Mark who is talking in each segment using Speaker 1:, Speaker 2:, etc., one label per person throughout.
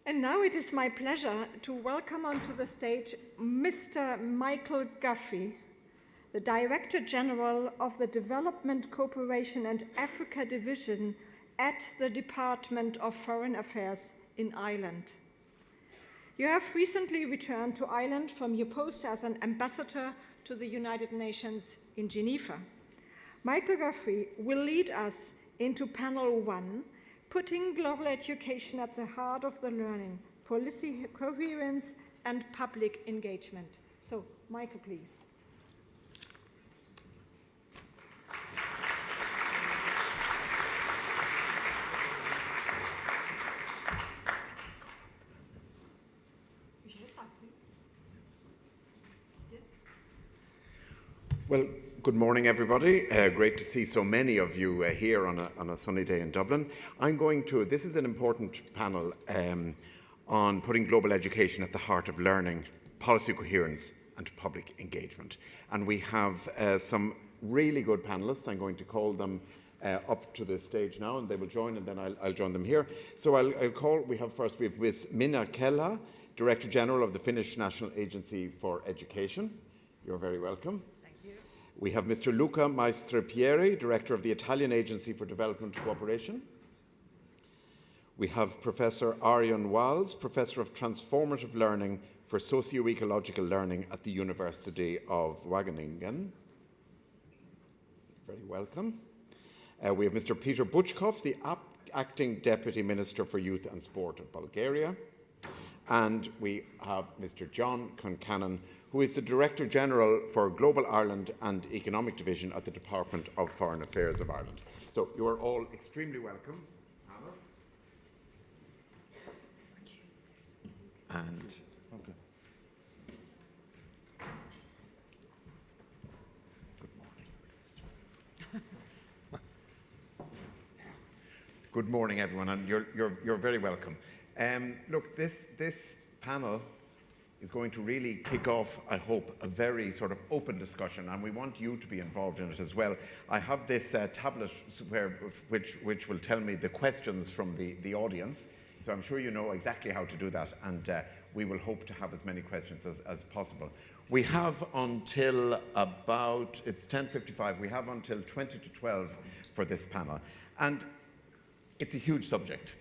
Speaker 1: And now it is my pleasure to welcome onto the stage Mr. Michael Gaffey, the Director General of the Development Cooperation and Africa Division at the Department of Foreign Affairs in Ireland. You have recently returned to Ireland from your post as an ambassador to the United Nations in Geneva. Michael Gaffey will lead us into panel 1, putting global education at the heart of the learning, policy coherence, and public engagement. So, Michael, please.
Speaker 2: Well, good morning, everybody. Great to see so many of you here on a sunny day in Dublin. This is an important panel on putting global education at the heart of learning, policy coherence, and public engagement. And we have some really good panelists. I'm going to call them up to the stage now, and they will join, and then I'll join them here. So we have Ms. Minna, Kelhä, Director General of the Finnish National Agency for Education. You're very welcome. We have Mr. Luca Maestripieri, Director of the Italian Agency for Development Cooperation. We have Professor Arjen Wals, Professor of Transformative Learning for Socio-Ecological Learning at the University of Wageningen. Very welcome. We have Mr. Peter Butchkov, the Acting Deputy Minister for Youth and Sport of Bulgaria. And we have Mr. John Concannon, who is the Director General for Global Ireland and Economic Division at the Department of Foreign Affairs of Ireland. So you are all extremely welcome. And okay. Good morning, everyone, and you're very welcome. Look, this panel is going to really kick off, I hope, a very sort of open discussion, and we want you to be involved in it as well. I have this tablet which will tell me the questions from the audience, so I'm sure you know exactly how to do that, and we will hope to have as many questions as possible. We have until about, it's 10:55, we have until 20 to 12 for this panel, and it's a huge subject,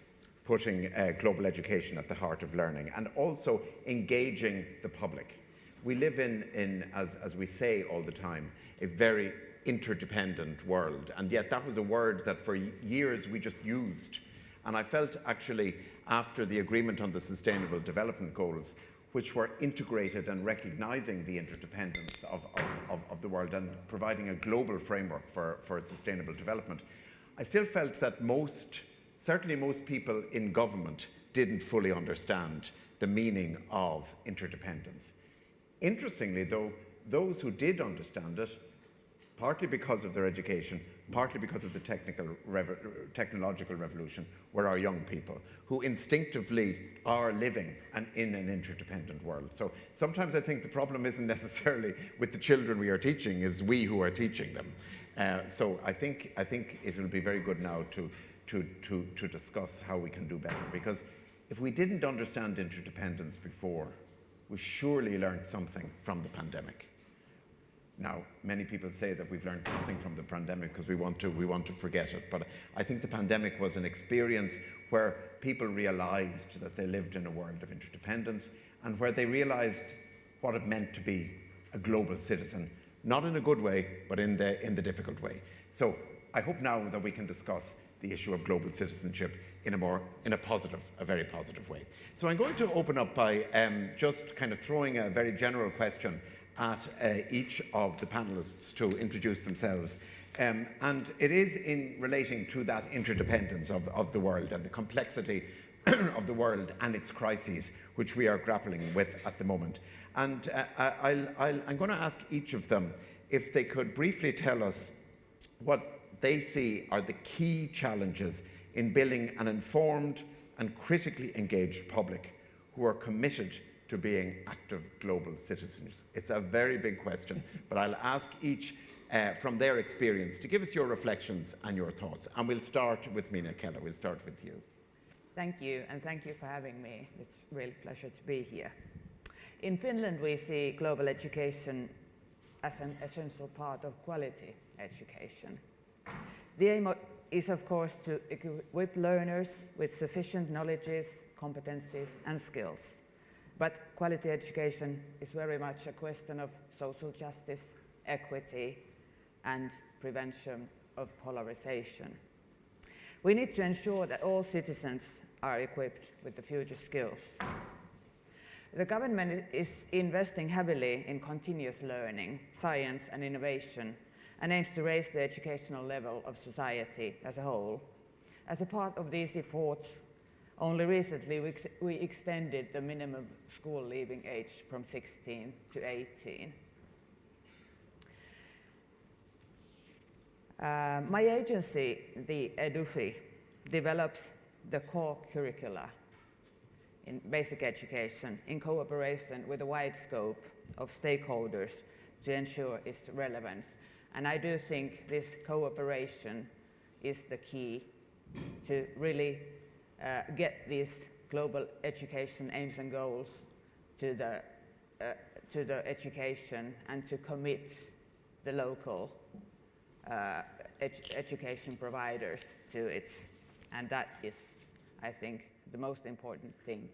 Speaker 2: putting global education at the heart of learning and also engaging the public. We live in as we say all the time, a very interdependent world, and yet that was a word that for years we just used. And I felt actually after the agreement on the Sustainable Development Goals, which were integrated and recognizing the interdependence of the world and providing a global framework for sustainable development, I still felt that certainly most people in government didn't fully understand the meaning of interdependence. Interestingly, though, those who did understand it, partly because of their education, partly because of the technological revolution, were our young people, who instinctively are living in an interdependent world. So sometimes I think the problem isn't necessarily with the children we are teaching, it's we who are teaching them. So I think it will be very good now to discuss how we can do better. Because if we didn't understand interdependence before, we surely learned something from the pandemic. Now, many people say that we've learned nothing from the pandemic because we want to forget it. But I think the pandemic was an experience where people realized that they lived in a world of interdependence and where they realized what it meant to be a global citizen, not in a good way, but in the difficult way. So I hope now that we can discuss the issue of global citizenship in a very positive way. So I'm going to open up by just kind of throwing a very general question at each of the panelists to introduce themselves. And it is in relating to that interdependence of the world and the complexity of the world and its crises, which we are grappling with at the moment. And I'm going to ask each of them if they could briefly tell us what they see are the key challenges in building an informed and critically engaged public who are committed to being active global citizens. It's a very big question, but I'll ask each from their experience to give us your reflections and your thoughts. And we'll start with Minna, Kelhä. We'll start with you.
Speaker 3: Thank you, and thank you for having me. It's a real pleasure to be here. In Finland, we see global education as an essential part of quality education. The aim is, of course, to equip learners with sufficient knowledges, competencies, and skills. But quality education is very much a question of social justice, equity, and prevention of polarization. We need to ensure that all citizens are equipped with the future skills. The government is investing heavily in continuous learning, science, and innovation, and aims to raise the educational level of society as a whole. As a part of these efforts, only recently we extended the minimum school leaving age from 16 to 18. My agency, the EDUFI, develops the core curricula in basic education in cooperation with a wide scope of stakeholders to ensure its relevance. And I do think this cooperation is the key to really get these global education aims and goals to the education and to commit the local education providers to it. And that is, I think, the most important thing.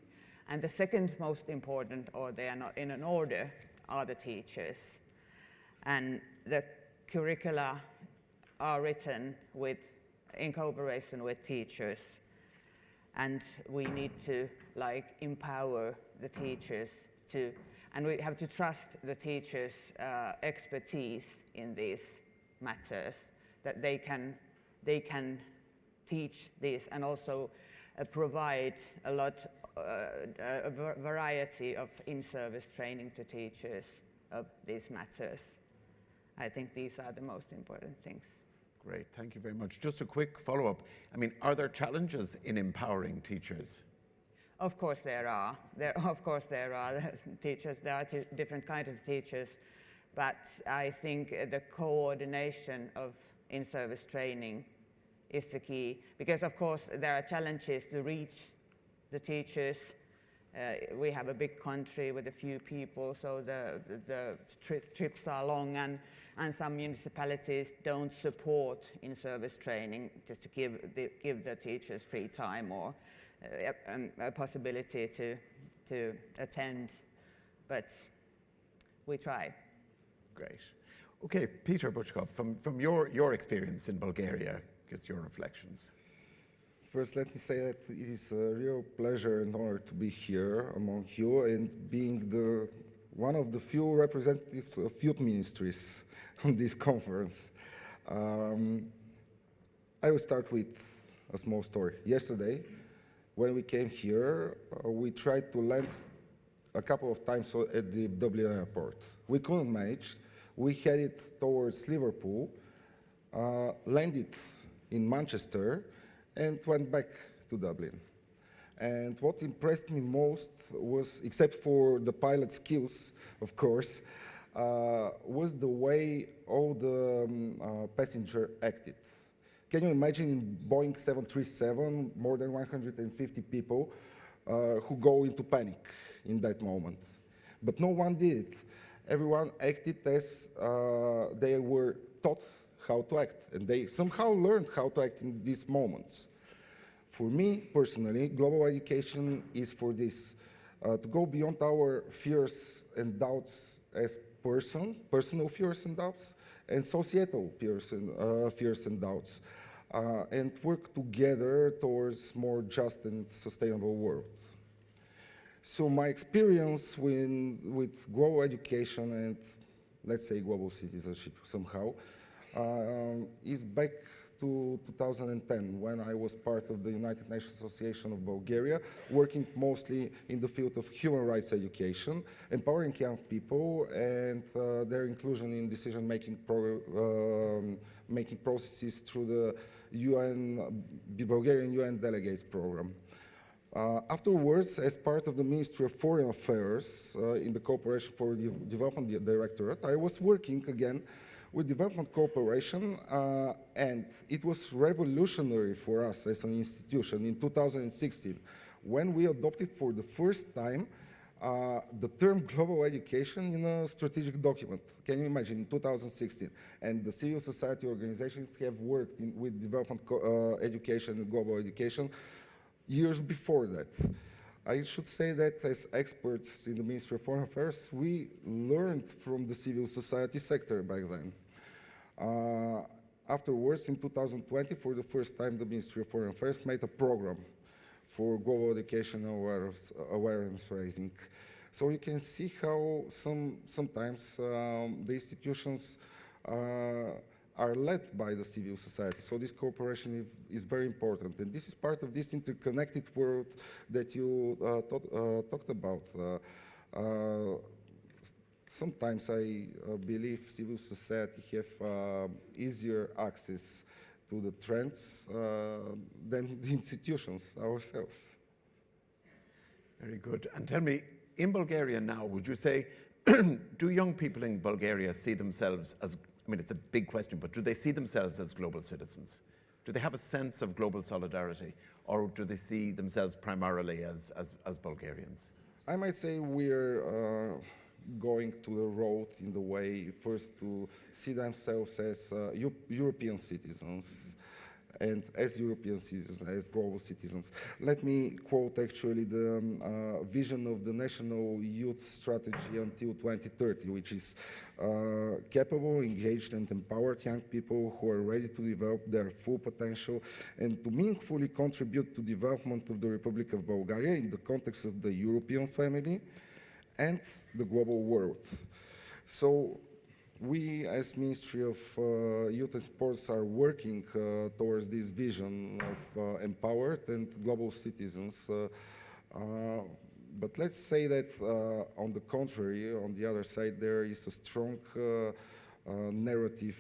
Speaker 3: And the second most important, or they are not in an order, are the teachers. And the curricula are written in cooperation with teachers. And we need to empower the teachers and we have to trust the teachers' expertise in these matters, that they can teach this and also provide a variety of in-service training to teachers of these matters. I think these are the most important things.
Speaker 2: Great, thank you very much. Just a quick follow-up. I mean, are there challenges in empowering teachers?
Speaker 3: Of course there are. Of course there are teachers. There are different kinds of teachers, but I think the coordination of in-service training is the key, because of course there are challenges to reach the teachers. We have a big country with a few people, so the trips are long, and some municipalities don't support in-service training just to give the teachers free time or a possibility to attend, but we try.
Speaker 2: Great. Okay, Peter Butchkov, from your experience in Bulgaria, just your reflections.
Speaker 4: First, let me say that it is a real pleasure and honor to be here among you and being one of the few representatives of youth ministries on this conference. I will start with a small story. Yesterday, when we came here, we tried to land a couple of times at the Dublin airport. We couldn't manage. We headed towards Liverpool, landed in Manchester, and went back to Dublin. And what impressed me most was, except for the pilot skills, of course, was the way all the passengers acted. Can you imagine in Boeing 737, more than 150 people who go into panic in that moment? But no one did. Everyone acted as they were taught how to act, and they somehow learned how to act in these moments. For me, personally, global education is for this, to go beyond our fears and doubts as personal fears and doubts, and societal fears and doubts, and work together towards more just and sustainable world. So my experience with global education and, let's say, global citizenship somehow, is back to 2010, when I was part of the United Nations Association of Bulgaria, working mostly in the field of human rights education, empowering young people and their inclusion in decision-making making processes through the Bulgarian UN Delegates Program. Afterwards, as part of the Ministry of Foreign Affairs in the Cooperation for Development Directorate, I was working again with development cooperation, and it was revolutionary for us as an institution in 2016, when we adopted for the first time the term global education in a strategic document. Can you imagine, in 2016? And the civil society organizations have worked with development education and global education years before that. I should say that as experts in the Ministry of Foreign Affairs, we learned from the civil society sector back then. Afterwards, in 2020, for the first time, the Ministry of Foreign Affairs made a program for global education awareness raising. So you can see how sometimes the institutions are led by the civil society. So this cooperation is very important. And this is part of this interconnected world that you talked about. Sometimes I believe civil society have easier access to the trends than the institutions ourselves.
Speaker 2: Very good. And tell me, in Bulgaria now, would you say, do young people in Bulgaria see themselves as, I mean, it's a big question, but do they see themselves as global citizens? Do they have a sense of global solidarity, or do they see themselves primarily as Bulgarians?
Speaker 4: I might say we're going to the road in the way first to see themselves as European citizens, and as European citizens, as global citizens. Let me quote actually the vision of the National Youth Strategy until 2030, which is capable, engaged and empowered young people who are ready to develop their full potential and to meaningfully contribute to development of the Republic of Bulgaria in the context of the European family and the global world. So we, as Ministry of Youth and Sports, are working towards this vision of empowered and global citizens. But let's say that, on the contrary, on the other side, there is a strong narrative,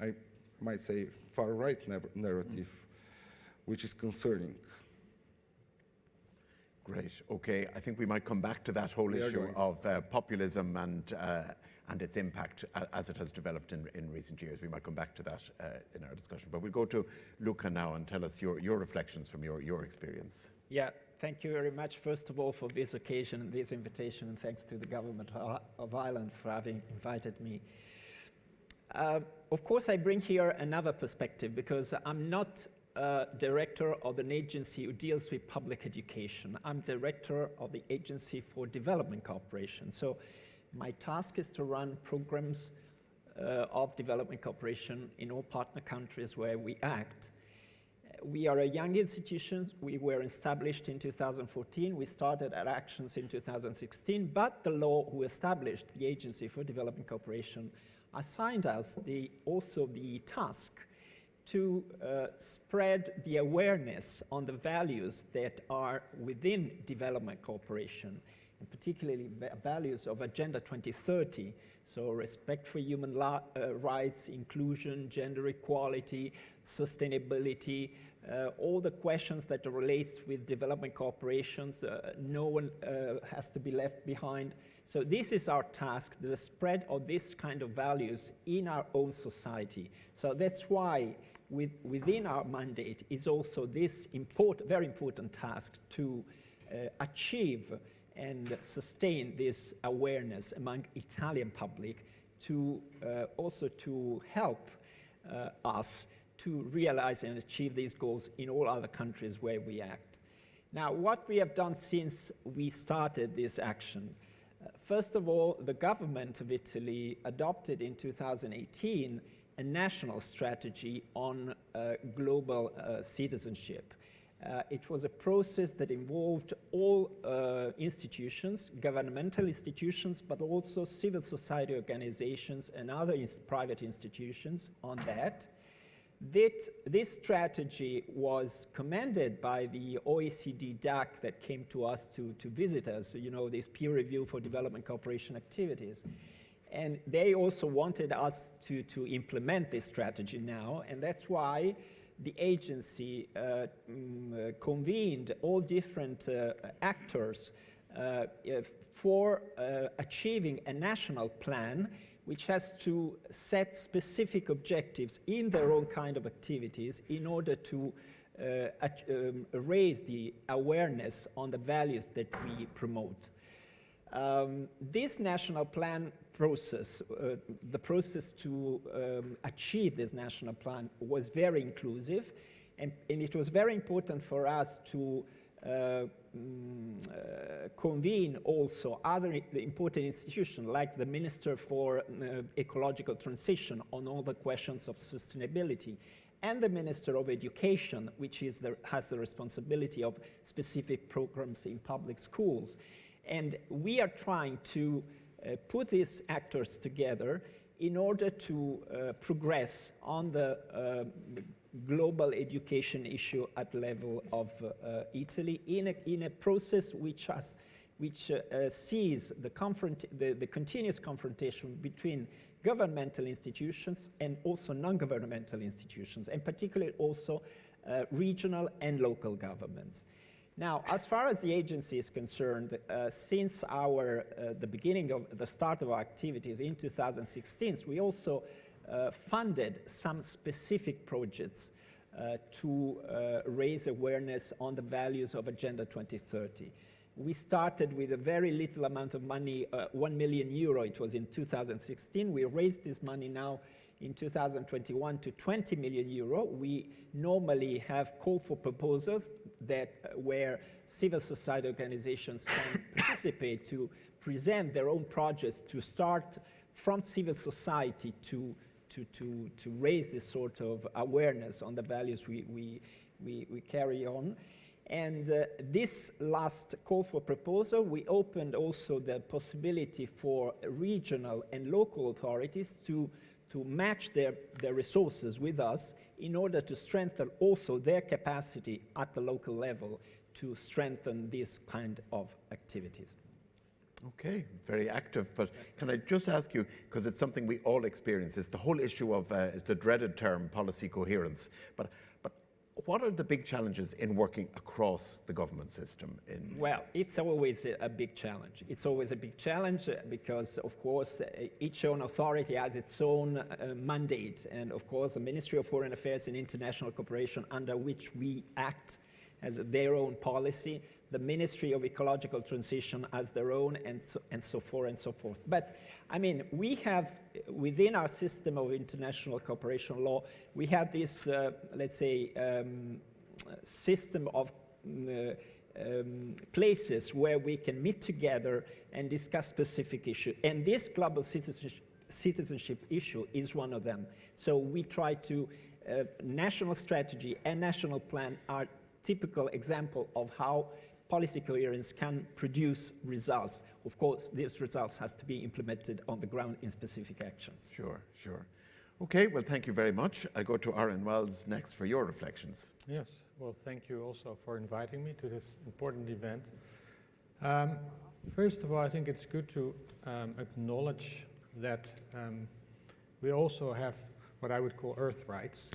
Speaker 4: I might say far-right narrative, which is concerning.
Speaker 2: Great. Okay. I think we might come back to that whole issue of populism and its impact as it has developed in recent years. We might come back to that in our discussion. But we'll go to Luca now and tell us your reflections from your experience.
Speaker 5: Yeah, thank you very much, first of all, for this occasion and this invitation, and thanks to the government of Ireland for having invited me. Of course, I bring here another perspective, because I'm not director of an agency who deals with public education. I'm director of the Agency for Development Cooperation. So my task is to run programs of development cooperation in all partner countries where we act. We are a young institution. We were established in 2014. We started our actions in 2016, but the law who established the Agency for Development Cooperation assigned us also the task to spread the awareness on the values that are within development cooperation, and particularly values of Agenda 2030, so respect for human rights, inclusion, gender equality, sustainability, all the questions that relates with development cooperations. No one has to be left behind. So this is our task, the spread of this kind of values in our own society. So that's why within our mandate is also this very important task to achieve and sustain this awareness among Italian public, to also to help us to realize and achieve these goals in all other countries where we act. Now, what we have done since we started this action, first of all, the government of Italy adopted in 2018 a national strategy on global citizenship. It was a process that involved all institutions, governmental institutions, but also civil society organizations and other private institutions on that. This strategy was commended by the OECD DAC that came to us to visit us, you know, this peer review for development cooperation activities. And they also wanted us to implement this strategy now, and that's why the agency convened all different actors for achieving a national plan which has to set specific objectives in their own kind of activities in order to raise the awareness on the values that we promote. This national plan process, the process to achieve this national plan was very inclusive, and it was very important for us to convene also other important institutions like the Minister for Ecological Transition on all the questions of sustainability, and the Minister of Education, which has the responsibility of specific programs in public schools. And we are trying to put these actors together in order to progress on the global education issue at the level of Italy in a process which sees the continuous confrontation between governmental institutions and also non-governmental institutions, and particularly also regional and local governments. Now, as far as the agency is concerned, since the start of our activities in 2016, we also funded some specific projects to raise awareness on the values of Agenda 2030. We started with a very little amount of money, 1 million euro, it was in 2016. We raised this money now in 2021 to 20 million euro. We normally have call for proposals where civil society organizations can participate to present their own projects, to start from civil society to raise this sort of awareness on the values we carry on. And this last call for proposal, we opened also the possibility for regional and local authorities to match their resources with us in order to strengthen also their capacity at the local level to strengthen this kind of activities.
Speaker 2: Okay, very active, but can I just ask you, because it's something we all experience, it's the whole issue of, it's a dreaded term, policy coherence, but what are the big challenges in working across the government system?
Speaker 5: Well, it's always a big challenge. It's always a big challenge because, of course, each own authority has its own mandate. And, of course, the Ministry of Foreign Affairs and International Cooperation, under which we act, has their own policy. The Ministry of Ecological Transition has their own, and so forth and so forth. But, I mean, we have, within our system of international cooperation law, we have this, let's say, system of places where we can meet together and discuss specific issues. And this global citizenship issue is one of them. So we try to, national strategy and national plan are typical example of how policy coherence can produce results. Of course, these results have to be implemented on the ground in specific actions.
Speaker 2: Sure, sure. Okay, well, thank you very much. I go to Arjen Wals next for your reflections.
Speaker 6: Yes, well, thank you also for inviting me to this important event. First of all, I think it's good to acknowledge that we also have what I would call earth rights.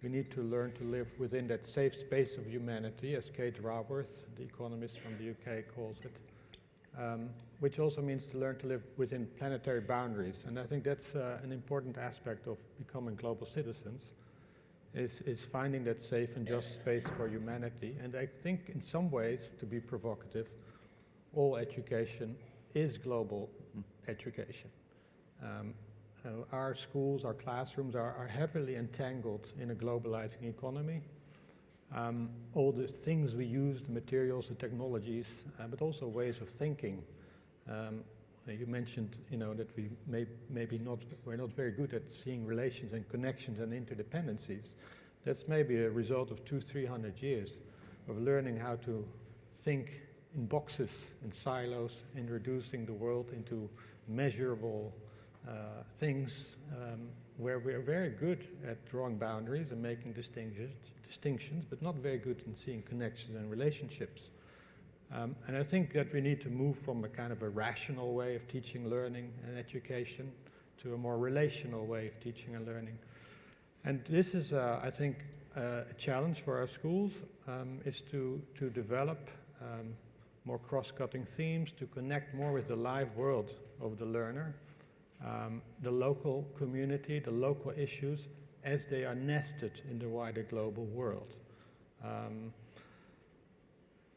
Speaker 6: We need to learn to live within that safe space of humanity, as Kate Raworth, the economist from the UK, calls it, which also means to learn to live within planetary boundaries. And I think that's an important aspect of becoming global citizens, is finding that safe and just space for humanity. And I think in some ways, to be provocative, all education is global education. Our schools, our classrooms are heavily entangled in a globalizing economy. All the things we use, the materials, the technologies, but also ways of thinking. You mentioned, that we're not very good at seeing relations and connections and interdependencies. That's maybe a result of 200-300 years of learning how to think in boxes, in silos, and reducing the world into measurable things where we're very good at drawing boundaries and making distinctions, but not very good in seeing connections and relationships. And I think that we need to move from a kind of a rational way of teaching, learning, and education to a more relational way of teaching and learning. And this is, I think, a challenge for our schools, is to develop more cross-cutting themes, to connect more with the live world of the learner. the local community, the local issues, as they are nested in the wider global world.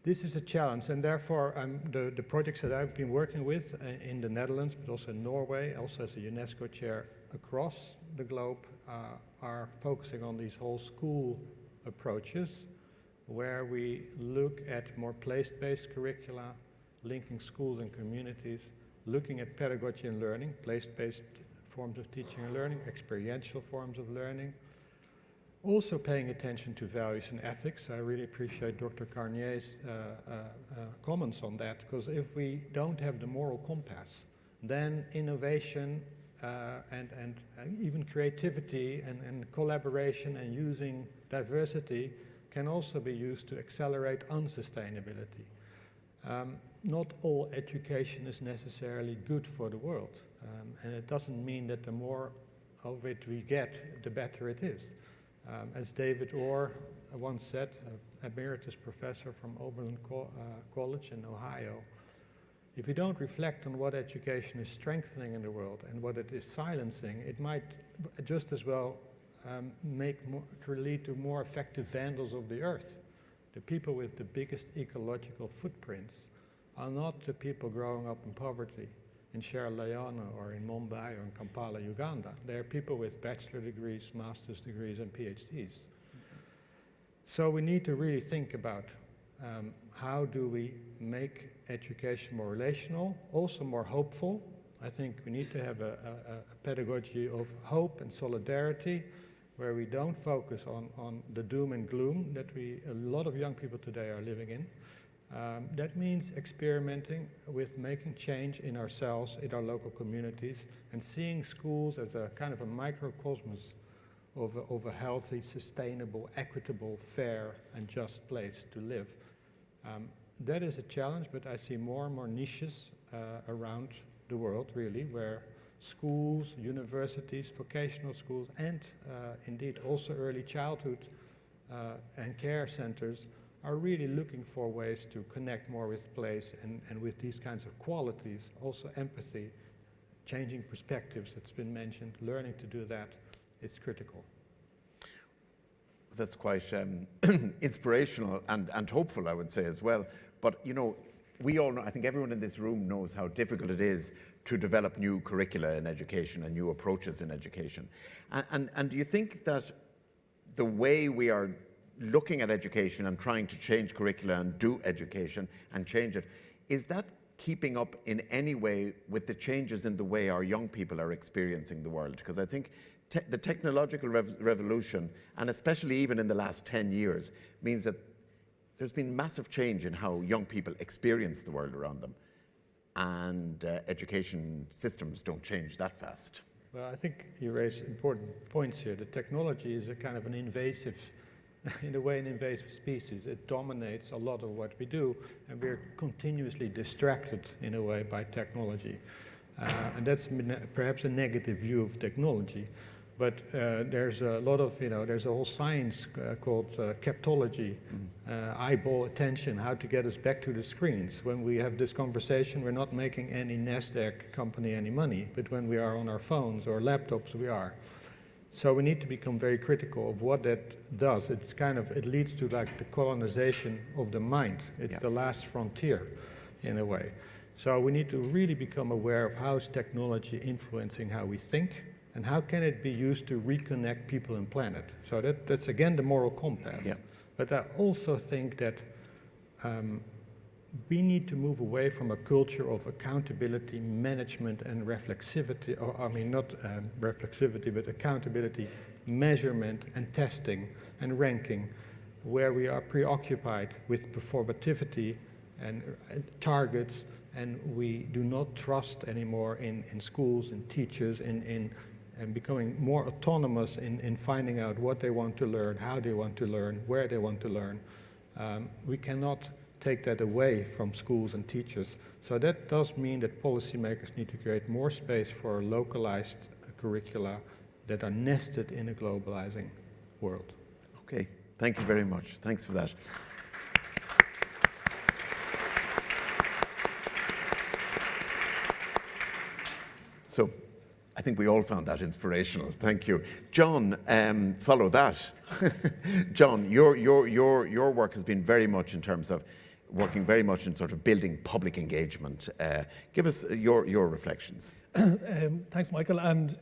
Speaker 6: This is a challenge, and therefore the projects that I've been working with in the Netherlands, but also in Norway, also as a UNESCO chair across the globe, are focusing on these whole school approaches, where we look at more place-based curricula, linking schools and communities, looking at pedagogy and learning, place-based forms of teaching and learning, experiential forms of learning, also paying attention to values and ethics. I really appreciate Dr. Carnier's comments on that, because if we don't have the moral compass, then innovation and even creativity and collaboration and using diversity can also be used to accelerate unsustainability. Not all education is necessarily good for the world, and it doesn't mean that the more of it we get, the better it is. As David Orr once said, an emeritus professor from Oberlin College in Ohio, if you don't reflect on what education is strengthening in the world and what it is silencing, it might just as well lead to more effective vandals of the earth. The people with the biggest ecological footprints are not the people growing up in poverty in Sierra Leone or in Mumbai or in Kampala, Uganda. They are people with bachelor degrees, master's degrees, and PhDs. So we need to really think about how do we make education more relational, also more hopeful. I think we need to have a pedagogy of hope and solidarity, where we don't focus on the doom and gloom that a lot of young people today are living in. That means experimenting with making change in ourselves, in our local communities, and seeing schools as a kind of a microcosmos of a healthy, sustainable, equitable, fair, and just place to live. That is a challenge, but I see more and more niches around the world, really, where schools, universities, vocational schools, and indeed also early childhood and care centers are really looking for ways to connect more with place and with these kinds of qualities, also empathy, changing perspectives, it's been mentioned, learning to do that, it's critical.
Speaker 2: That's quite inspirational and hopeful, I would say, as well. But, you know, we all know, I think everyone in this room knows how difficult it is to develop new curricula in education and new approaches in education. And do you think that the way we are looking at education and trying to change curricula and do education and change it, is that keeping up in any way with the changes in the way our young people are experiencing the world? Because I think the technological revolution, and especially even in the last 10 years, means that there's been massive change in how young people experience the world around them. And education systems don't change that fast.
Speaker 6: Well, I think you raise important points here. The technology is a kind of an invasive, in a way, an invasive species. It dominates a lot of what we do, and we're continuously distracted, in a way, by technology. And that's perhaps a negative view of technology. But there's a lot of, there's a whole science called captology, eyeball attention, how to get us back to the screens. When we have this conversation, we're not making any NASDAQ company any money, but when we are on our phones or laptops, we are. So we need to become very critical of what that does. It's kind of, it leads to like the colonization of the mind. It's the last frontier, in a way. So we need to really become aware of how is technology influencing how we think, and how can it be used to reconnect people and planet. So that's again the moral compass. Yeah. But I also think that we need to move away from a culture of accountability, management, and reflexivity, or I mean not reflexivity, but accountability, measurement, and testing, and ranking, where we are preoccupied with performativity and targets, and we do not trust anymore in schools and teachers, and becoming more autonomous in finding out what they want to learn, how they want to learn, where they want to learn. We cannot take that away from schools and teachers. So that does mean that policymakers need to create more space for localized curricula that are nested in a globalizing world.
Speaker 2: Okay, thank you very much. Thanks for that. So, I think we all found that inspirational. Thank you. John, follow that. John, your work has been very much in terms of working very much in sort of building public engagement. Give us your reflections.
Speaker 7: Thanks, Michael. And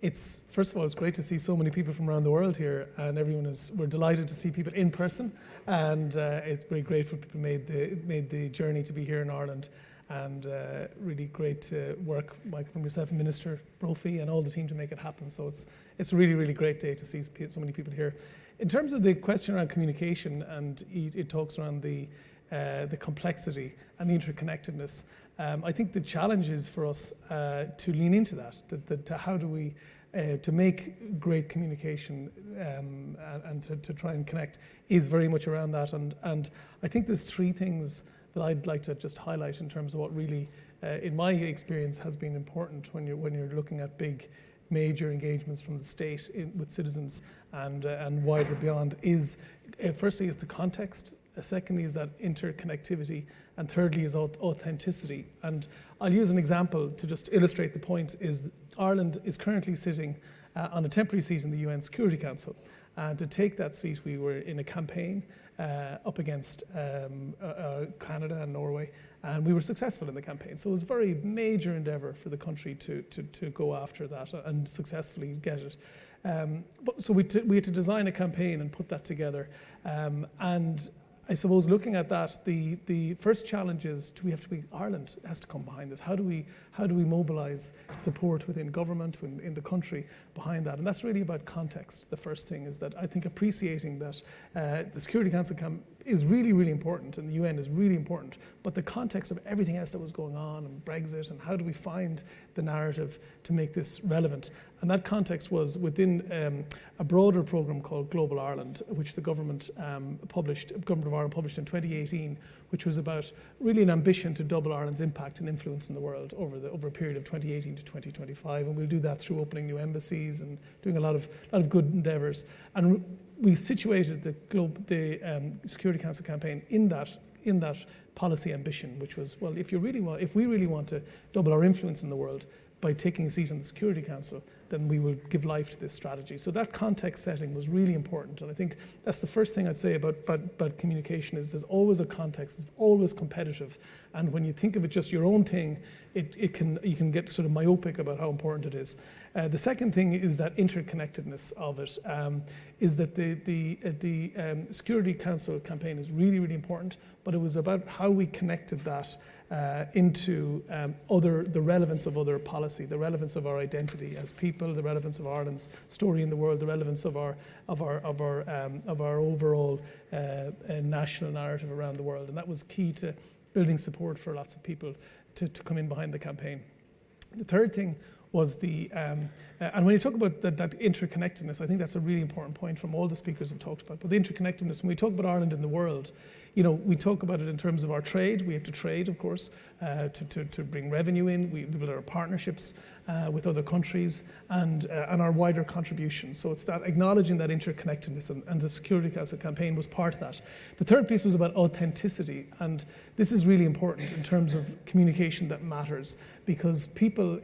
Speaker 7: it's, first of all, it's great to see so many people from around the world here, and we're delighted to see people in person, and it's very grateful people made the journey to be here in Ireland, and really great work, Michael, from yourself and Minister Prof and all the team to make it happen. So it's a really, really great day to see so many people here. In terms of the question around communication, and it talks around the complexity and the interconnectedness, I think the challenge is for us to lean into that, to how do we, to make great communication and to try and connect is very much around that. And I think there's three things that I'd like to just highlight in terms of what really, in my experience, has been important when you're looking at big, major engagements from the state with citizens and wider beyond is, firstly, is the context. Secondly is that interconnectivity, and thirdly is authenticity. And I'll use an example to just illustrate the point. Is Ireland is currently sitting on a temporary seat in the UN Security Council, and to take that seat we were in a campaign up against Canada and Norway, and we were successful in the campaign. So it was a very major endeavour for the country to go after that and successfully get it. So we had to design a campaign and put that together, and I suppose looking at that, the first challenge is Ireland has to come behind this. How do we mobilise support within government, in the country behind that? And that's really about context. The first thing is that I think appreciating that the Security Council is really, really important, and the UN is really important, but the context of everything else that was going on, and Brexit, and how do we find the narrative to make this relevant? And that context was within a broader programme called Global Ireland, which the government of Ireland published in 2018, which was about really an ambition to double Ireland's impact and influence in the world over a period of 2018 to 2025. And we'll do that through opening new embassies and doing a lot of good endeavours. And we situated the Security Council campaign in that policy ambition, which was, well, if we really want to double our influence in the world by taking a seat on the Security Council, then we will give life to this strategy. So that context setting was really important, and I think that's the first thing I'd say about communication is there's always a context, it's always competitive, and when you think of it just your own thing, you can get sort of myopic about how important it is. The second thing is that interconnectedness of it, is that the Security Council campaign is really, really important, but it was about how we connected that into the relevance of other policy, the relevance of our identity as people, the relevance of Ireland's story in the world, the relevance of our overall national narrative around the world, and that was key to building support for lots of people to come in behind the campaign. The third thing was and when you talk about that interconnectedness, I think that's a really important point from all the speakers have talked about. But the interconnectedness, when we talk about Ireland in the world, we talk about it in terms of our trade. We have to trade, of course, to bring revenue in. We build our partnerships with other countries and our wider contribution. So it's that acknowledging that interconnectedness, and the Security Council campaign was part of that. The third piece was about authenticity, and this is really important in terms of communication that matters, because people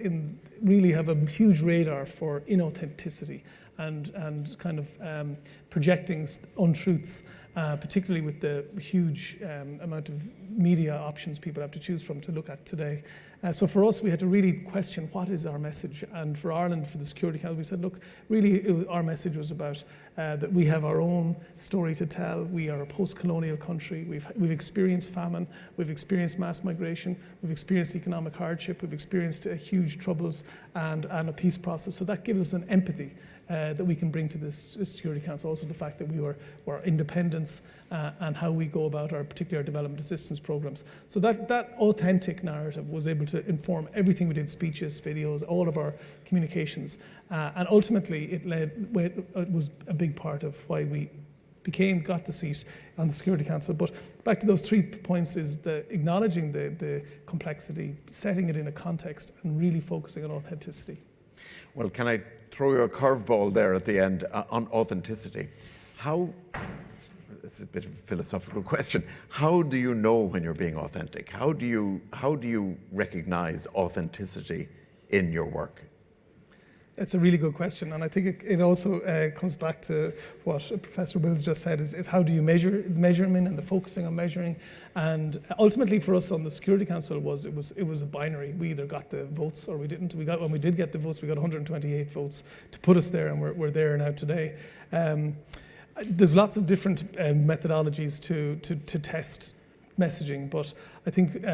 Speaker 7: really have a huge radar for inauthenticity and kind of projecting untruths, particularly with the huge amount of media options people have to choose from to look at today. So for us, we had to really question what is our message. And for Ireland, for the Security Council, we said, look, really our message was about that we have our own story to tell. We are a post-colonial country. We've experienced famine. We've experienced mass migration. We've experienced economic hardship. We've experienced huge troubles and a peace process. So that gives us an empathy that we can bring to this Security Council. Also the fact that we were independence and how we go about particularly our development assistance programs. So that authentic narrative was able to inform everything we did, speeches, videos, all of our communications. And ultimately it was a big part of why we got the seat on the Security Council. But back to those 3 points is acknowledging the complexity, setting it in a context, and really focusing on authenticity.
Speaker 2: Well, can I throw you a curveball there at the end on authenticity? It's a bit of a philosophical question. How do you know when you're being authentic? How do you recognize authenticity in your work?
Speaker 7: It's a really good question, and I think it also comes back to what Professor Wills just said, is how do you measure measurement and the focusing on measuring. And ultimately for us on the Security Council it was a binary. We either got the votes or we didn't. When we did get the votes, we got 128 votes to put us there, and we're there now today. There's lots of different methodologies to test messaging, but I think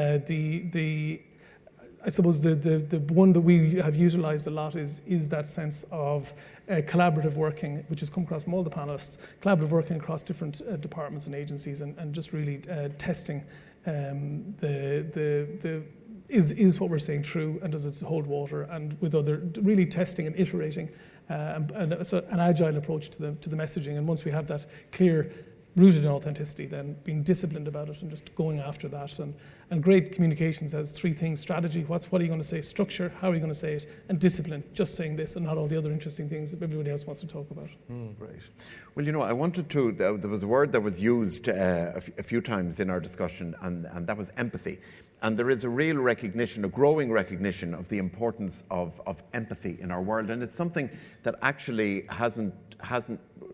Speaker 7: I suppose the one that we have utilised a lot is that sense of collaborative working, which has come across from all the panelists, collaborative working across different departments and agencies, and just really testing is what we're saying true, and does it hold water, and with really testing and iterating, and so an agile approach to the messaging. And once we have that clear, rooted in authenticity, then being disciplined about it and just going after that. And great communications has three things: strategy, what are you going to say; structure, how are you going to say it; and discipline, just saying this and not all the other interesting things that everybody else wants to talk about.
Speaker 2: Great. Well, I wanted to, there was a word that was used a few times in our discussion, and that was empathy. And there is a real recognition, a growing recognition of the importance of empathy in our world, and it's something that actually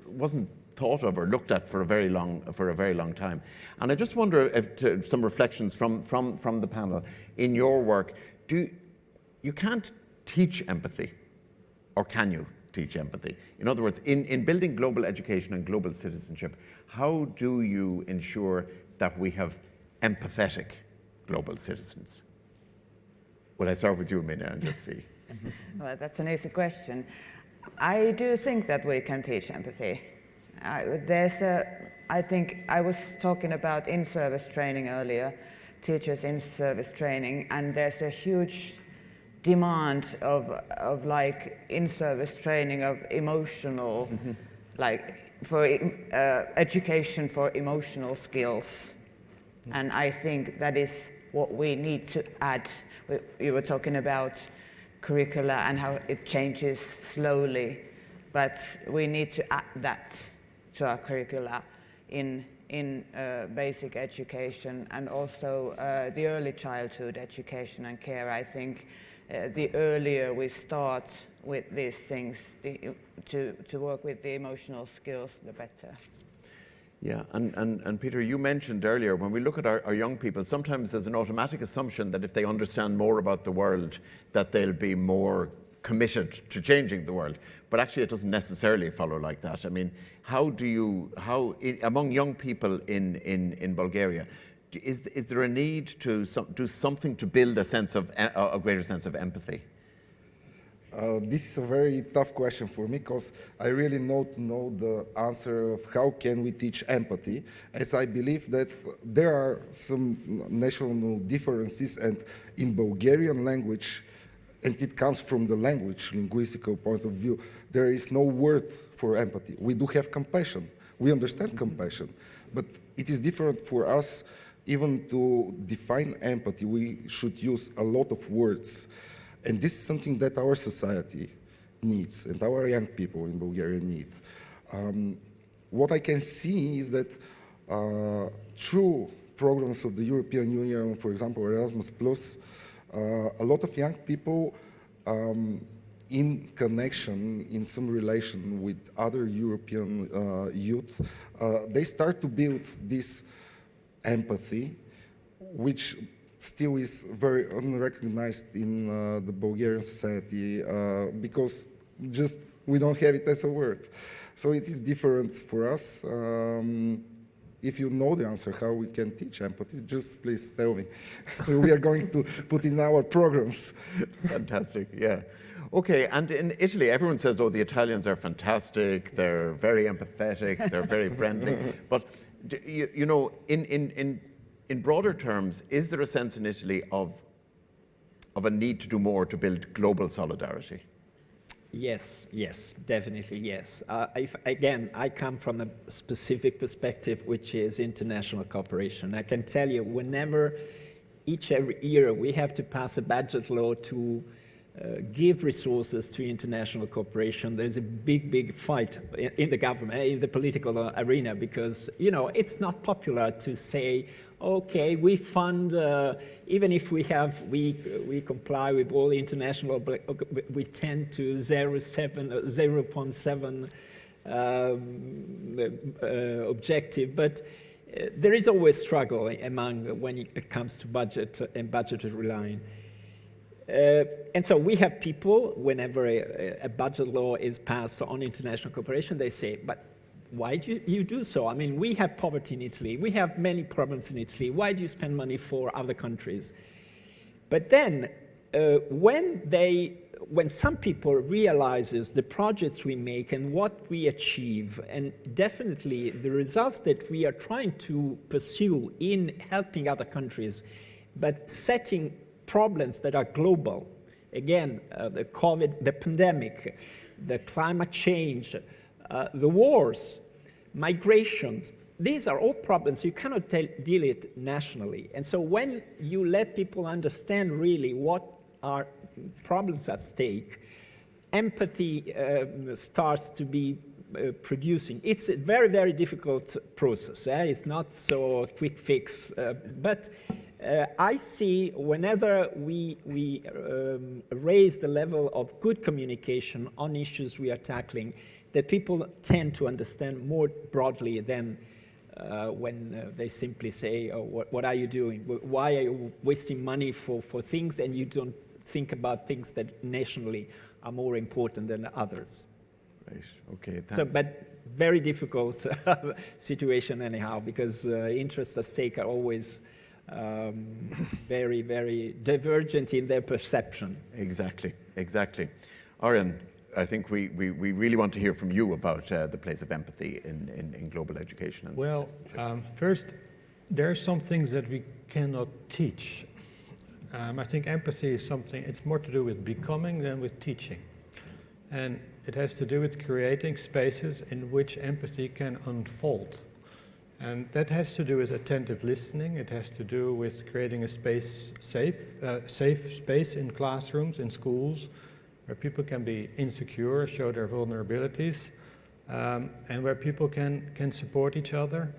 Speaker 2: wasn't thought of or looked at for a very long time. And I just wonder if some reflections from the panel in your work. You can't teach empathy, or can you teach empathy? In other words, in building global education and global citizenship, how do you ensure that we have empathetic global citizens? Will I start with you, Minna, and just see?
Speaker 3: Well, that's an easy question. I do think that we can teach empathy. I think I was talking about in-service training earlier, teachers in-service training, and there's a huge demand of like in-service training of emotional, like for education for emotional skills. And I think that is what we need to add. You were talking about curricula and how it changes slowly, but we need to add that to our curricula in basic education, and also the early childhood education and care. I think the earlier we start with these things, to work with the emotional skills, the better.
Speaker 2: Yeah, and Peter, you mentioned earlier, when we look at our young people, sometimes there's an automatic assumption that if they understand more about the world, that they'll be more committed to changing the world. But actually it doesn't necessarily follow like that. I mean, among young people in Bulgaria, is there a need to do something to build a greater sense of empathy?
Speaker 4: This is a very tough question for me, because I really don't know the answer of how can we teach empathy, as I believe that there are some national differences, and in Bulgarian language, and it comes from the language, linguistical point of view, there is no word for empathy. We do have compassion. We understand compassion, but it is different for us. Even to define empathy, we should use a lot of words. And this is something that our society needs, and our young people in Bulgaria need. What I can see is that through programs of the European Union, for example, Erasmus+, a lot of young people in connection, in some relation with other European youth, they start to build this empathy, which still is very unrecognized in the Bulgarian society, because just we don't have it as a word. So it is different for us. If you know the answer how we can teach empathy, just please tell me. We are going to put in our programs.
Speaker 2: Fantastic, yeah. Okay, and in Italy, everyone says, oh, the Italians are fantastic, they're very empathetic, they're very friendly. But, you know, in broader terms, is there a sense in Italy of a need to do more to build global solidarity?
Speaker 5: Yes, definitely yes. Again, I come from a specific perspective, which is international cooperation. I can tell you, every year we have to pass a budget law to give resources to international cooperation, there's a big, big fight in the government, in the political arena, because, you know, it's not popular to say, okay, we fund, even if we comply with all the international, we tend to 0.7 objective, but there is always struggle when it comes to budget and budgetary line. And so we have people, whenever a budget law is passed on international cooperation, they say, but why do you do so? I mean, we have poverty in Italy. We have many problems in Italy. Why do you spend money for other countries? But then when some people realizes the projects we make and what we achieve, and definitely the results that we are trying to pursue in helping other countries, but setting problems that are global, again, the COVID, the pandemic, the climate change, the wars, migrations, these are all problems you cannot deal it nationally. And so when you let people understand really what are problems at stake, empathy starts to be producing. It's a very, very difficult process. It's not so quick fix, but I see whenever we raise the level of good communication on issues we are tackling, that people tend to understand more broadly than when they simply say, oh, what are you doing? Why are you wasting money for things and you don't think about things that nationally are more important than others?
Speaker 2: Right, okay, thanks.
Speaker 5: So, but very difficult situation anyhow, because interests at stake are always very, very divergent in their perception.
Speaker 2: Exactly, exactly. Arjen, I think we really want to hear from you about the place of empathy in global education. And
Speaker 6: well, first, there are some things that we cannot teach. I think empathy is something, it's more to do with becoming than with teaching. And it has to do with creating spaces in which empathy can unfold. And that has to do with attentive listening. It has to do with creating a space, safe space in classrooms, in schools, where people can be insecure, show their vulnerabilities, and where people can support each other.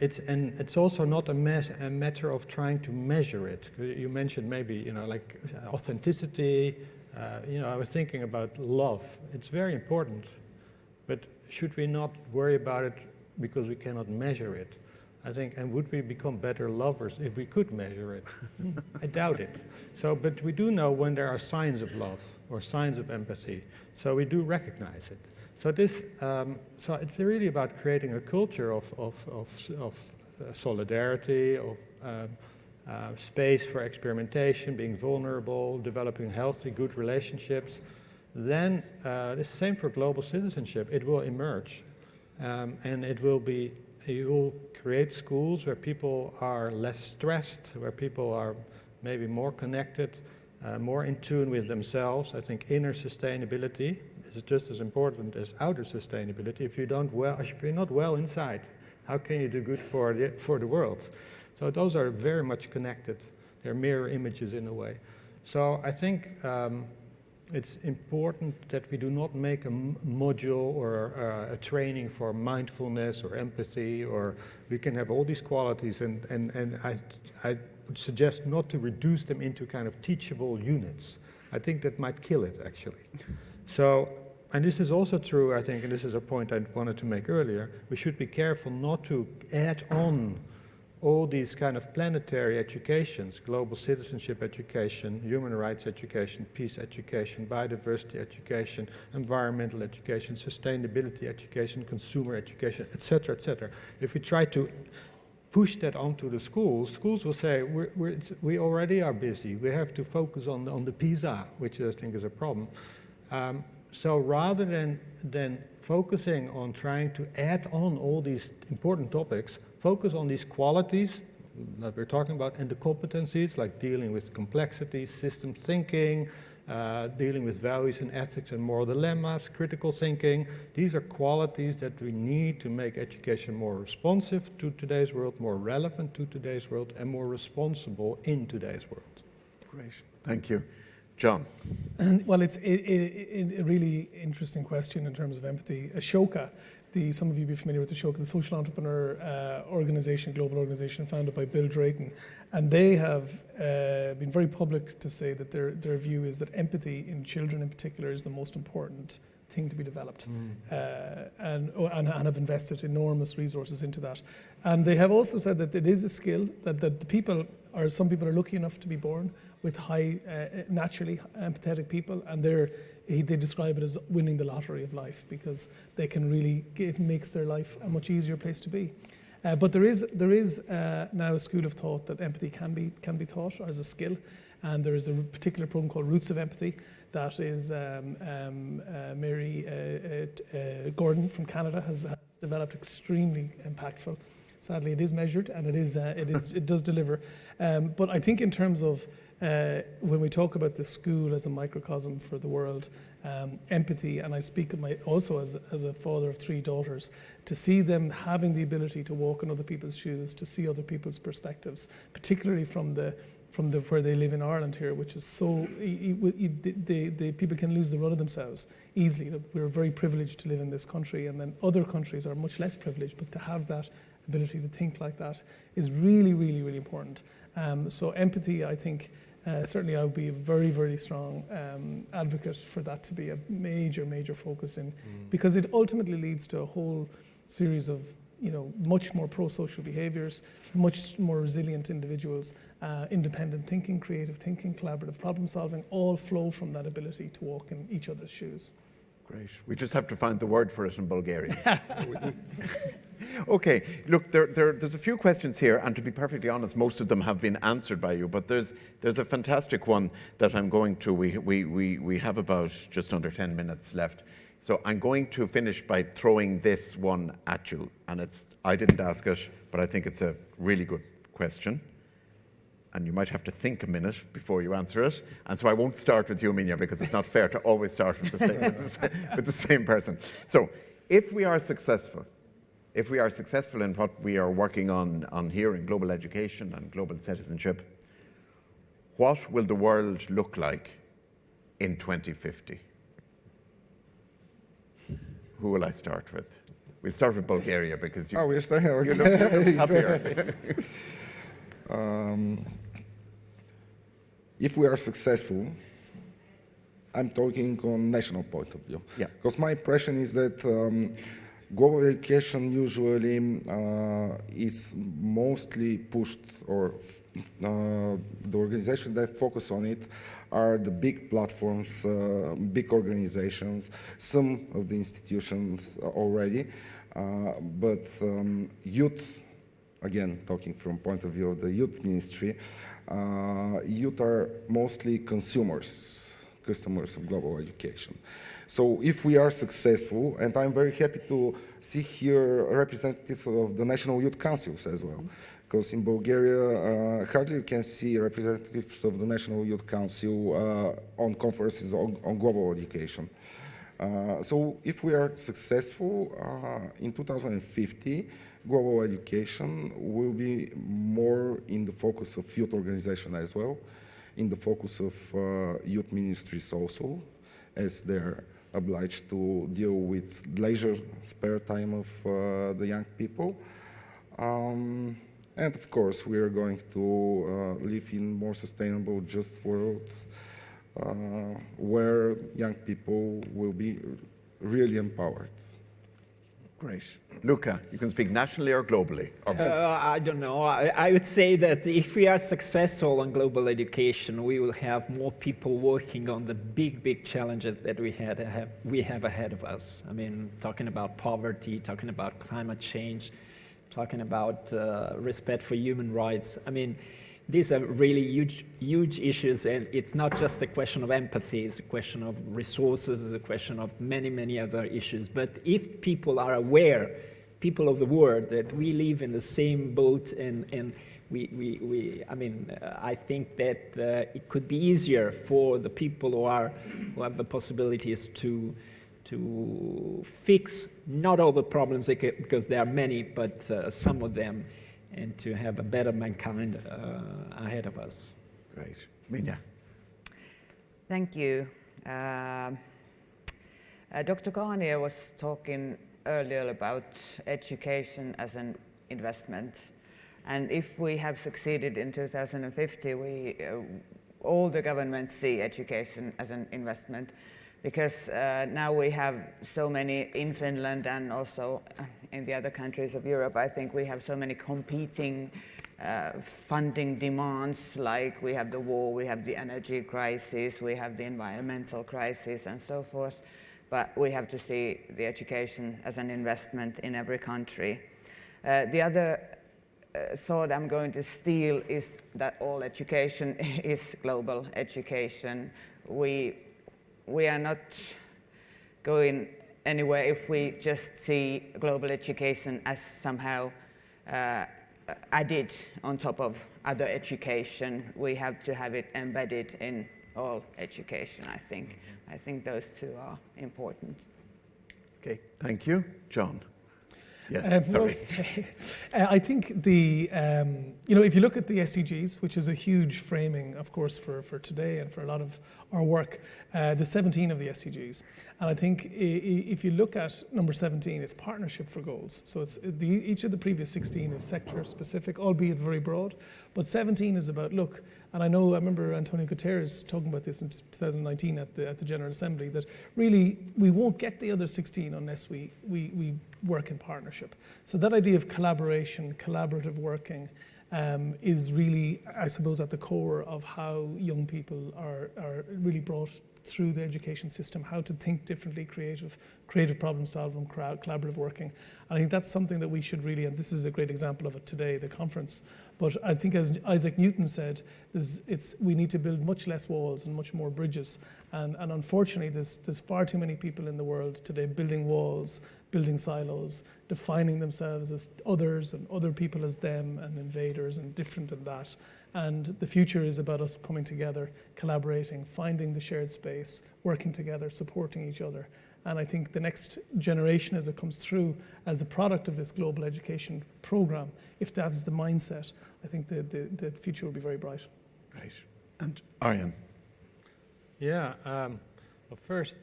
Speaker 6: It's also not a matter of trying to measure it. You mentioned maybe, like authenticity. I was thinking about love. It's very important, but should we not worry about it because we cannot measure it? I think, and would we become better lovers if we could measure it? I doubt it. So, but we do know when there are signs of love or signs of empathy. So we do recognize it. So this, so it's really about creating a culture of solidarity, of space for experimentation, being vulnerable, developing healthy, good relationships. Then it's the same for global citizenship. It will emerge, and it will be. You will create schools where people are less stressed, where people are maybe more connected, more in tune with themselves. I think inner sustainability is just as important as outer sustainability. If you're not well inside, how can you do good for the world? So those are very much connected. They're mirror images in a way. So I think it's important that we do not make a module or a training for mindfulness or empathy, or we can have all these qualities, and I would suggest not to reduce them into kind of teachable units. I think that might kill it, actually. So, and this is also true, I think, and this is a point I wanted to make earlier, we should be careful not to add on all these kind of planetary educations, global citizenship education, human rights education, peace education, biodiversity education, environmental education, sustainability education, consumer education, etc., etc. If we try to push that onto the schools will say, we already are busy. We have to focus on the PISA, which I think is a problem. So rather than focusing on trying to add on all these important topics, focus on these qualities that we're talking about and the competencies, like dealing with complexity, system thinking, dealing with values and ethics and moral dilemmas, critical thinking. These are qualities that we need to make education more responsive to today's world, more relevant to today's world, and more responsible in today's world.
Speaker 2: Great, thank you. John.
Speaker 7: Well, it's a really interesting question in terms of empathy. Ashoka, some of you will be familiar with Ashoka, the social entrepreneur organization, global organization founded by Bill Drayton. And they have been very public to say that their view is that empathy in children in particular is the most important thing to be developed, and have invested enormous resources into that. And they have also said that it is a skill that some people are lucky enough to be born with high, naturally empathetic people, and they describe it as winning the lottery of life, because they can really, it makes their life a much easier place to be. But there is now a school of thought that empathy can be taught as a skill, and there is a particular program called Roots of Empathy that is Mary Gordon from Canada has developed, extremely impactful. Sadly, it is measured and it does deliver. But I think in terms of when we talk about the school as a microcosm for the world, empathy, and I speak of also as a father of 3 daughters, to see them having the ability to walk in other people's shoes, to see other people's perspectives, particularly from where they live in Ireland here, which is so, the people can lose the run of themselves easily. We're very privileged to live in this country, and then other countries are much less privileged, but to have that ability to think like that is really, really, really important. So empathy, I think, certainly I would be a very, very strong advocate for that to be a major, major focus because it ultimately leads to a whole series of much more pro-social behaviours, much more resilient individuals, independent thinking, creative thinking, collaborative problem solving, all flow from that ability to walk in each other's shoes.
Speaker 2: Great. We just have to find the word for it in Bulgarian. Okay, look, there's a few questions here, and to be perfectly honest, most of them have been answered by you, but there's a fantastic one that I'm going to, we have about just under 10 minutes left. So I'm going to finish by throwing this one at you, and I didn't ask it, but I think it's a really good question. And you might have to think a minute before you answer it. And so I won't start with you, Minna, because it's not fair to always start with the same person. So if we are successful in what we are working on here in global education and global citizenship, what will the world look like in 2050? Who will I start with? We'll start with Bulgaria, because you look happier.
Speaker 4: If we are successful, I'm talking on national point of view.
Speaker 2: Yeah.
Speaker 4: Because my impression is that global education usually is mostly pushed, or the organizations that focus on it are the big platforms, big organizations, some of the institutions already, but youth, again, talking from point of view of the youth ministry, youth are mostly customers of global education. So if we are successful, and I'm very happy to see here a representative of the National Youth Councils as well, because in Bulgaria, hardly you can see representatives of the National Youth Council on conferences on global education. So if we are successful, in 2050, global education will be more in the focus of youth organization as well, in the focus of youth ministries also, as they're obliged to deal with leisure, spare time of the young people. And of course, we are going to live in more sustainable, just world where young people will be really empowered.
Speaker 2: Great. Luca, you can speak nationally or globally?
Speaker 5: I don't know. I would say that if we are successful in global education, we will have more people working on the big challenges that we have ahead of us. I mean, talking about poverty, talking about climate change, talking about respect for human rights. I mean, these are really huge issues, and it's not just a question of empathy, it's a question of resources, it's a question of many other issues. But if people are aware, people of the world, that we live in the same boat, and I think that it could be easier for the people who have the possibilities to fix not all the problems, because there are many, but some of them, and to have a better mankind ahead of us.
Speaker 2: Great. Minna?
Speaker 3: Thank you. Dr. Gaffey was talking earlier about education as an investment. And if we have succeeded in 2050, all the governments see education as an investment, because now we have so many in Finland and also in the other countries of Europe. I think we have so many competing funding demands, like we have the war, we have the energy crisis, we have the environmental crisis and so forth. But we have to see the education as an investment in every country. The other thought I'm going to steal is that all education is global education. We are not going anywhere if we just see global education as somehow added on top of other education. We have to have it embedded in all education, I think. I think those two are important.
Speaker 2: Okay, thank you. John. Yes, sorry.
Speaker 7: I think the, if you look at the SDGs, which is a huge framing, of course, for today and for a lot of our work, the 17 of the SDGs. And I think if you look at number 17, it's partnership for goals. So it's each of the previous 16 is sector specific, albeit very broad. But 17 is about, look, and I remember Antonio Guterres talking about this in 2019 at the General Assembly, that really we won't get the other 16 unless we work in partnership. So that idea of collaboration, collaborative working, is really, I suppose, at the core of how young people are really brought through the education system, how to think differently, creative problem solving, collaborative working. I think that's something that we should really, and this is a great example of it today, the conference. But I think, as Isaac Newton said, we need to build much less walls and much more bridges. And unfortunately, there's far too many people in the world today building walls, building silos, defining themselves as others and other people as them and invaders and different than that. And the future is about us coming together, collaborating, finding the shared space, working together, supporting each other. And I think the next generation, as it comes through as a product of this global education program, if that is the mindset, I think the future will be very bright.
Speaker 2: Right. And Arjen.
Speaker 6: Yeah, well, first,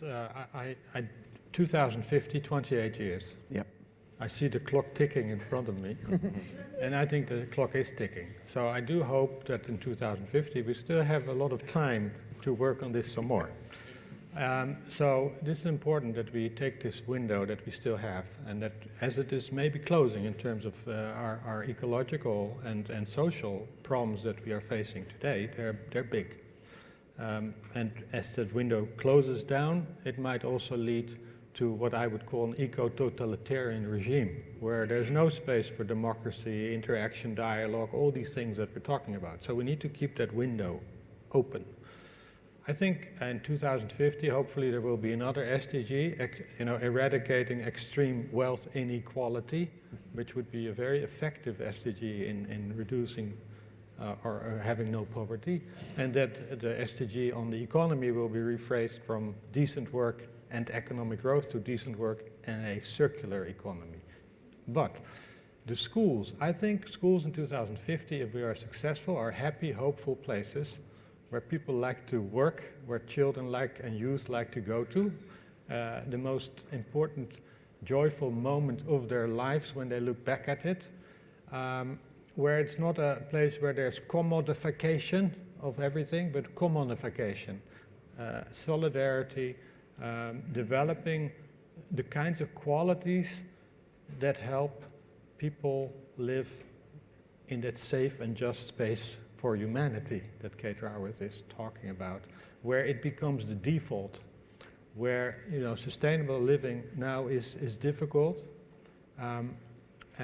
Speaker 6: 2050, 28 years.
Speaker 2: Yep.
Speaker 6: I see the clock ticking in front of me, and I think the clock is ticking. So I do hope that in 2050 we still have a lot of time to work on this some more. So this is important that we take this window that we still have, and that as it is maybe closing in terms of our ecological and social problems that we are facing today, they're big. And as that window closes down, it might also lead to what I would call an eco-totalitarian regime, where there's no space for democracy, interaction, dialogue, all these things that we're talking about. So we need to keep that window open. I think in 2050, hopefully there will be another SDG, eradicating extreme wealth inequality, which would be a very effective SDG in reducing or having no poverty, and that the SDG on the economy will be rephrased from decent work and economic growth to decent work and a circular economy. But the schools, I think schools in 2050, if we are successful, are happy, hopeful places where people like to work, where children like and youth like to go to, the most important, joyful moment of their lives when they look back at it, where it's not a place where there's commodification of everything, but commonification, solidarity, developing the kinds of qualities that help people live in that safe and just space for humanity that Kelhä was talking about, where it becomes the default, where sustainable living now is difficult, and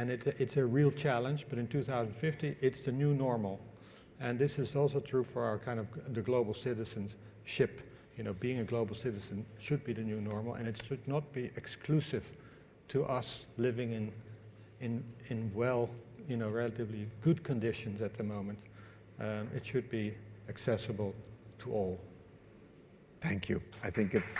Speaker 6: it's a real challenge. But in 2050, it's the new normal, and this is also true for our kind of the global citizenship. Being a global citizen should be the new normal, and it should not be exclusive to us living in well, relatively good conditions at the moment. It should be accessible to all.
Speaker 2: Thank you. I think it's...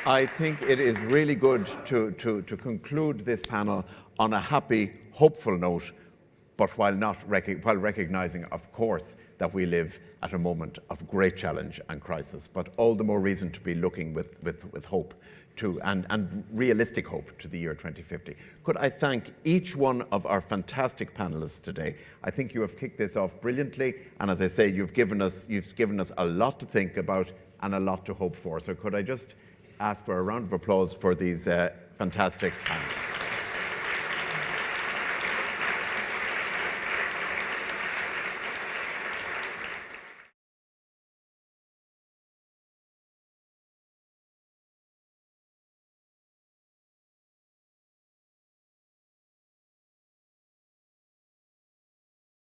Speaker 2: I think it is really good to conclude this panel on a happy, hopeful note, but while recognizing, of course, that we live at a moment of great challenge and crisis, but all the more reason to be looking with hope to, and realistic hope to the year 2050. Could I thank each one of our fantastic panelists today? I think you have kicked this off brilliantly, and as I say, you've given us a lot to think about and a lot to hope for. So could I just ask for a round of applause for these fantastic panelists?